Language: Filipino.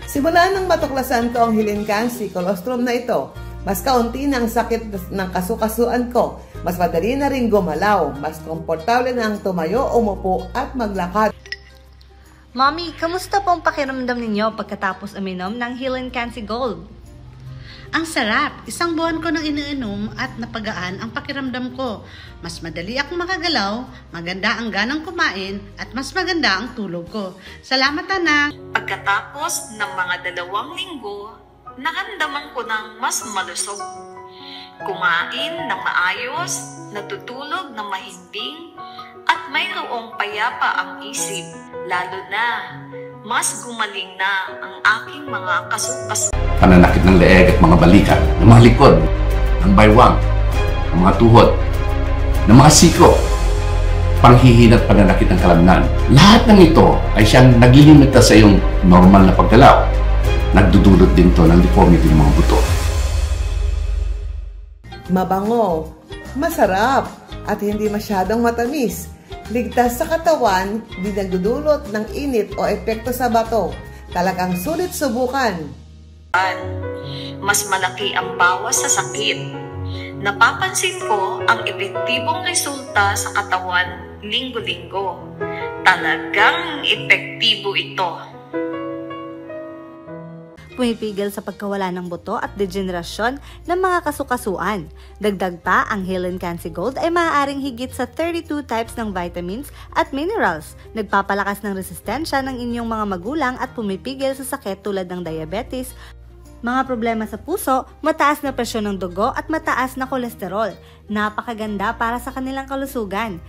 Simula nang matuklasan ko ang Healing-Can-C colostrum na ito, mas kaunti na ang sakit ng kasukasuan ko, mas madali na rin gumalaw, mas komportable na ang tumayo, umupo at maglakad. Mommy, kamusta po ang pakiramdam ninyo pagkatapos uminom ng Healing-Can-C Gold? Ang sarap! Isang buwan ko nang iniinom at napagaan ang pakiramdam ko. Mas madali akong makagalaw, maganda ang ganang kumain, at mas maganda ang tulog ko. Salamat, anak! Pagkatapos ng mga 2 linggo, naramdaman ko ng mas malusog. Kumain ng maayos, natutulog ng mahimbing, at mayroong payapa ang isip. Lalo na, mas gumaling na ang aking mga kasukasuan. Pananakit ng leeg at mga balikat, ng mga likod, ng baywang, ng mga tuhod, ng mga siko, panghihina at pananakit ng kalamnan. Lahat ng ito ay siyang naglilimita sa iyong normal na paggalaw. Nagdudulot din to ng deformity ng mga buto. Mabango, masarap, at hindi masyadong matamis. Ligtas sa katawan, di nagdudulot ng init o epekto sa bato. Talagang sulit subukan. Mas malaki ang bawas sa sakit. Napapansin ko ang epektibong resulta sa katawan linggo-linggo. Talagang epektibo ito. Pumipigil sa pagkawala ng buto at degenerasyon ng mga kasukasuan. Dagdag pa, ang Healing-Can-C Gold ay maaaring higit sa 32 types ng vitamins at minerals. Nagpapalakas ng resistensya ng inyong mga magulang at pumipigil sa sakit tulad ng diabetes, mga problema sa puso, mataas na presyon ng dugo at mataas na kolesterol. Napakaganda para sa kanilang kalusugan.